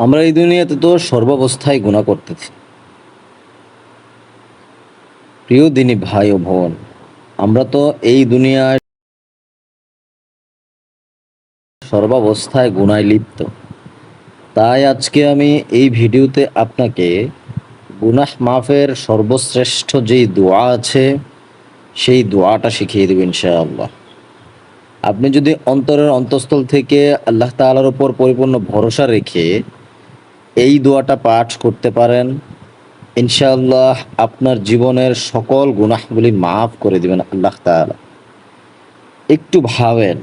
আমরা এই দুনিয়াতে তো সর্বাবস্থায় গুনাহ করতেছি। প্রিয় দিনী ভাই ও বোন, আমরা তো এই দুনিয়ায় সর্বাবস্থায় গুনায় লিপ্ত। তাই আজকে আমি এই ভিডিওতে আপনাকে গুনাহ মাফের সর্বশ্রেষ্ঠ যেই দোয়া আছে সেই দোয়াটা শিখিয়ে দেব ইনশাআল্লাহ। আপনি যদি অন্তরের অন্তঃস্থল থেকে আল্লাহ তাআলার উপর পরিপূর্ণ ভরসা রেখে এই দোয়াটা পাঠ করতে পারেন, ইনশাআল্লাহ আপনার জীবনের সকল গুনাহগুলি মাফ করে দিবেন আল্লাহ তাআলা। একটু ভাবেন,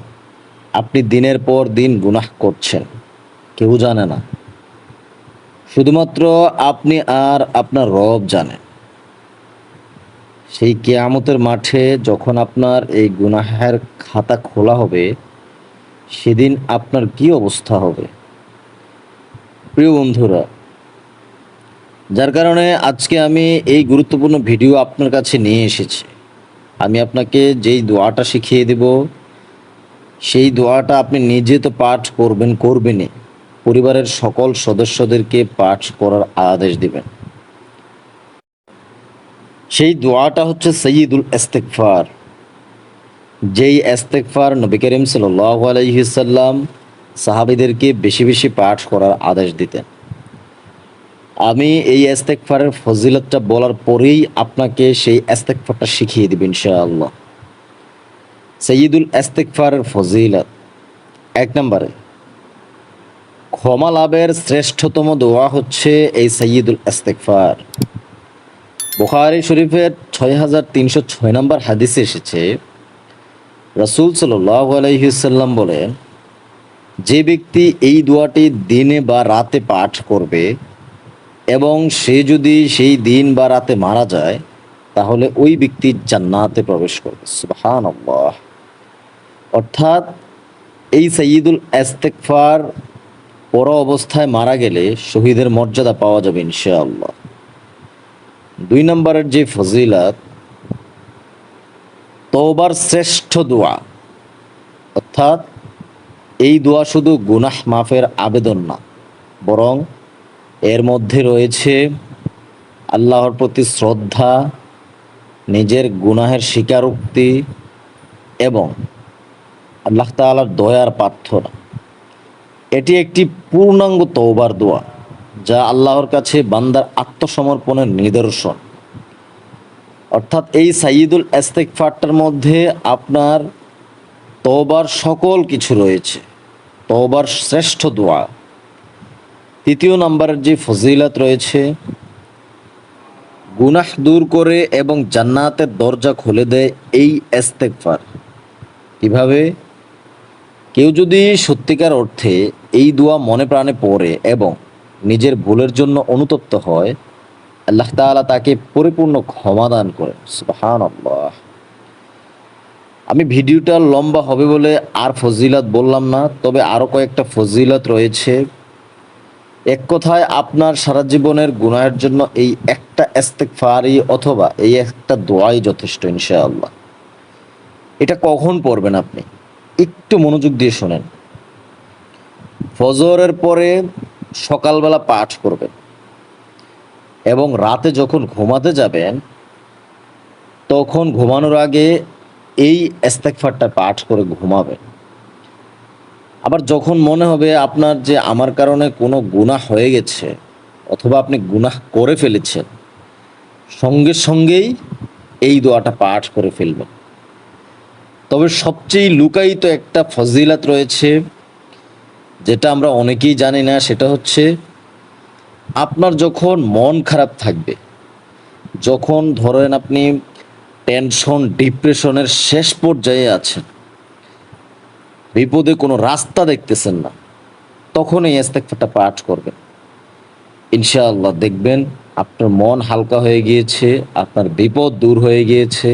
আপনি দিনের পর দিন গুনাহ করছেন, কেউ জানে না, শুধুমাত্র আপনি আর আপনার রব জানেন। সেই কিয়ামতের মাঠে যখন আপনার এই গুনাহের খাতা খোলা হবে, সেদিন আপনার কি অবস্থা হবে? প্রিয় বন্ধুরা, যার কারণে আজকে আমি এই গুরুত্বপূর্ণ ভিডিও আপনার কাছে নিয়ে এসেছি। আমি আপনাকে যেই দোয়াটা শিখিয়ে দেব, সেই দোয়াটা আপনি নিজে তো পাঠ করবেনই, পরিবারের সকল সদস্যদেরকে পাঠ করার আদেশ দিবেন। সেই দোয়াটা হচ্ছে সাইয়্যিদুল ইস্তিগফার। যেই ইস্তিগফার নবী করিম সাল্লাল্লাহু আলাইহি সাল্লাম সাহাবীদেরকে বেশি বেশি পাঠ করার আদেশ দিতেন। আমি এই ইস্তিগফারের ফজিলতটা বলার পরেই আপনাকে সেই ইস্তিগফারটা শিখিয়ে দেব ইনশাআল্লাহ। সাইয়্যিদুল ইস্তিগফারের ফজিলত, ১ নম্বরে ক্ষমা লাভের শ্রেষ্ঠতম দোয়া হচ্ছে এই সাইয়্যিদুল ইস্তিগফার। বুখারী শরীফের ৬৩০৬ নম্বর হাদিসে এসেছে, রাসূল সাল্লাল্লাহু আলাইহি সাল্লাম বলেন, যে ব্যক্তি এই দোয়াটি দিনে বা রাতে পাঠ করবে এবং সে যদি সেই দিন বা রাতে মারা যায়, তাহলে ওই ব্যক্তি জান্নাতে প্রবেশ করবে। সুবহানাল্লাহ। অর্থাৎ এই সাইয়্যিদুল ইস্তিগফার পড়া অবস্থায় মারা গেলে শহীদের মর্যাদা পাওয়া যাবে ইনশাআল্লাহ। ২ নম্বরের যে ফজিলত, তওবার শ্রেষ্ঠ দোয়া। অর্থাৎ এই দোয়া শুধু গুনাহ মাফের আবেদন না, বরং এর মধ্যে রয়েছে আল্লাহর প্রতি শ্রদ্ধা, নিজের গুনাহের স্বীকারোক্তি এবং আল্লাহ তাআলার দয়ার প্রার্থনা। এটি একটি পূর্ণাঙ্গ তওবার দোয়া, যা আল্লাহর কাছে বান্দার আত্মসমর্পণের নিদর্শন। অর্থাৎ এই সাইয়্যিদুল ইস্তিগফারটার মধ্যে আপনার তওবার সকল কিছু রয়েছে, তওবার শ্রেষ্ঠ দোয়া। ৩য় নম্বরের যে ফজিলত রয়েছে, গুনাহ দূর করে এবং জান্নাতের দরজা খুলে দেয় এই ইস্তিগফার। কিভাবে? কেউ যদি সত্যিকার অর্থে এই দোয়া মনে প্রাণে পড়ে এবং নিজের ভুলের জন্য অনুতপ্ত হয়, আল্লাহ তাআলা তাকে পরিপূর্ণ ক্ষমা দান করেন। সুবহানাল্লাহ। আমি ভিডিওটা লম্বা হবে বলে আর ফজিলত বললাম না, তবে আরও কয়েকটা ফজিলত রয়েছে। এক কথায় আপনার সারা জীবনের গুনাহের জন্য এই একটা ইস্তিগফারই অথবা এই একটা দোয়াই যথেষ্ট ইনশাআল্লাহ। এটা কখন পড়বেন আপনি? একটু মনোযোগ দিয়ে শোনেন। ফজরের পরে সকালবেলা পাঠ করবেন এবং রাতে যখন ঘুমাতে যাবেন, তখন ঘুমানোর আগে এই ইস্তিগফারটা পাঠ করে ঘুমাবেন। আবার যখন মনে হবে আপনার যে আমার কারণে কোনো গুনাহ হয়ে গেছে অথবা আপনি গুনাহ করে ফেলেছেন, সঙ্গে সঙ্গেই এই দোয়াটা পাঠ করে ফেলবেন। তবে সবচেয়ে লুকায়িত একটা ফজিলত রয়েছে, যেটা আমরা অনেকেই জানি না। সেটা হচ্ছে, আপনার যখন মন খারাপ থাকবে, যখন ধরেন আপনি টেনশন, ডিপ্রেশনের শেষ পর্যায়ে আছেন, বিপদে কোনো রাস্তা দেখতেছেন না, তখন এই ইস্তিগফারটা পাঠ করবেন। ইনশাআল্লাহ দেখবেন আপনার মন হালকা হয়ে গিয়েছে, আপনার বিপদ দূর হয়ে গিয়েছে,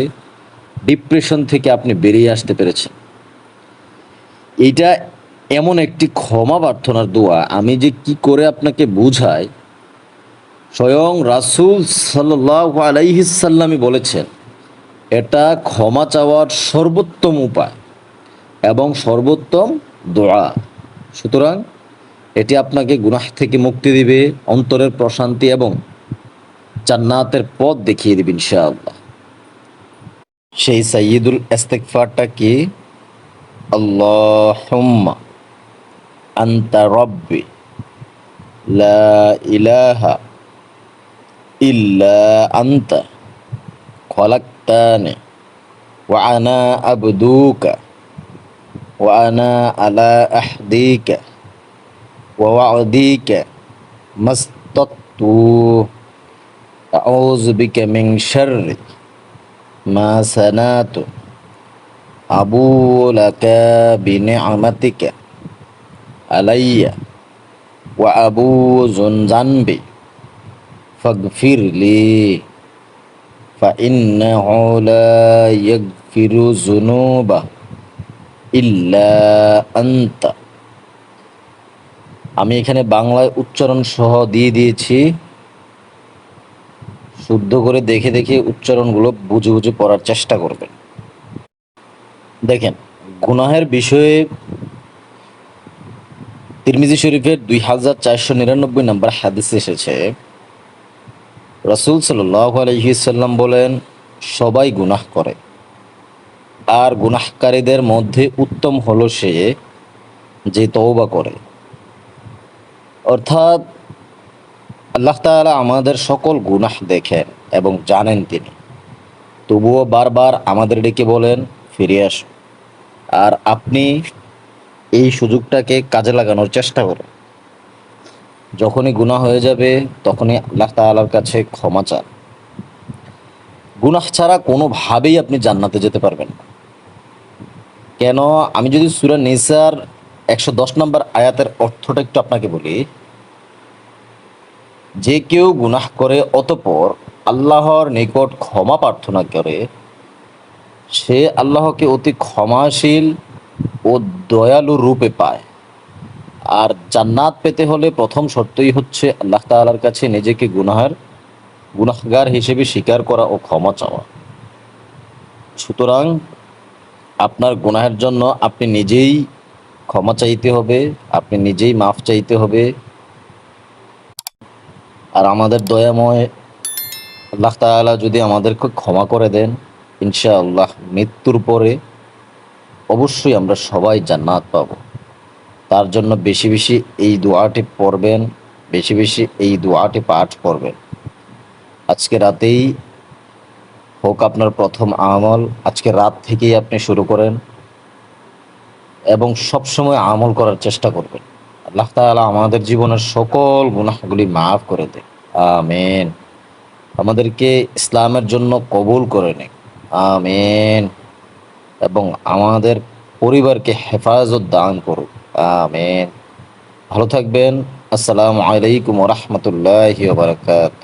ডিপ্রেশন থেকে আপনি বেরিয়ে আসতে পেরেছেন। এইটা এমন একটি ক্ষমা প্রার্থনার দোয়া, আমি যে কি করে আপনাকে বুঝাই। স্বয়ং রাসূল সাল্লাল্লাহু আলাইহি সাল্লামই বলেছেন, এটা ক্ষমা চাওয়ার সর্বোত্তম উপায় এবং সর্বোত্তম দোয়া। সুতরাং এটি আপনাকে গুনাহ থেকে মুক্তি দিবে, অন্তরের প্রশান্তি এবং জান্নাতের পথ দেখিয়ে দিবে ইনশাআল্লাহ। সেই সাইয়্যিদুল ইস্তিগফারটা কি? আল্লাহুম্মা আনতা রব্বি লা ইলাহা ইল্লা আনতা খলাকতানি ওয়া আনা আবদুকা ওয়া আনা আলা আহদিকা ওয়া ওয়া'দিকা মাস্তাতু আউযু বিকা মিন শাররি মা সানাতু আবু লাকা বিনি'মাতিকা আলাইয়া ওয়া আবু জানবি ফাগফিরলি ফাইন্নাহু লা ইয়াগফিরু যুনুবা ইল্লা আনতা। আমি এখানে বাংলায় উচ্চারণ সহ দিয়ে দিয়েছি, শুদ্ধ করে দেখে দেখে উচ্চারণগুলো বুঝে বুঝে পড়ার চেষ্টা করবেন। দেখেন, গুনাহের বিষয়ে তিরমিজি শরীফের 2499 নম্বর হাদিসে এসেছে, রাসূল সাল্লাল্লাহু আলাইহি সাল্লাম বলেন, সবাই গুনাহ করে, আর গুনাহকারীদের মধ্যে উত্তম হলো সে যে তওবা করে। অর্থাৎ আল্লাহ তাআলা আমাদের সকল গুনাহ দেখেন এবং জানেন তিনি, তবুও বারবার আমাদের ডেকে বলেন ফিরে আসো। আর আপনি এই সুযোগটাকে কাজে লাগানোর চেষ্টা করুন। যখনই গুনাহ হয়ে যাবে তখনই আল্লাহ তাআলার কাছে ক্ষমা চান। গুনাহ ছাড়া কোনোভাবেই আপনি জান্নাতে যেতে পারবেন না। কেন? আমি যদি সূরা নিসার 110 নম্বর আয়াতের অর্থটা একটু আপনাকে বলি, যে কেউ গুনাহ করে অতঃপর আল্লাহর নিকট ক্ষমা প্রার্থনা করে, সে আল্লাহকে অতি ক্ষমাশীল ও দয়ালু রূপে পায়। আর জান্নাত পেতে হলে প্রথম শর্তই হচ্ছে আল্লাহ তাআলার কাছে নিজেকে গুনাহগার হিসেবে স্বীকার করা ও ক্ষমা চাওয়া। সুতরাং আপনার গুনাহের জন্য আপনি নিজেই ক্ষমা চাইতে হবে, আপনি নিজেই মাফ চাইতে হবে। আর আমাদের দয়াময় আল্লাহ তাআলা যদি আমাদেরকে ক্ষমা করে দেন, ইনশাআল্লাহ মৃত্যুর পরে অবশ্যই আমরা সবাই জান্নাত পাব। তার জন্য বেশি বেশি এই দোয়াটি পড়বেন, বেশি বেশি এই দোয়াটি পাঠ করবেন। আজকে রাতেই হোক আপনার প্রথম আমল, আজকে রাত থেকেই আপনি শুরু করেন এবং সবসময় আমল করার চেষ্টা করবেন। আল্লাহ তাআলা আমাদের জীবনের সকল গুনাহগুলি মাফ করে দেয়। আমিন। আমাদেরকে ইসলামের জন্য কবুল করে নিন। আমিন। এবং আমাদের পরিবারকে হেফাজত দান করুন। আমিন। ভালো থাকবেন। আসসালামু আলাইকুম ওয়া রাহমাতুল্লাহি ওয়া বারাকাতুহু।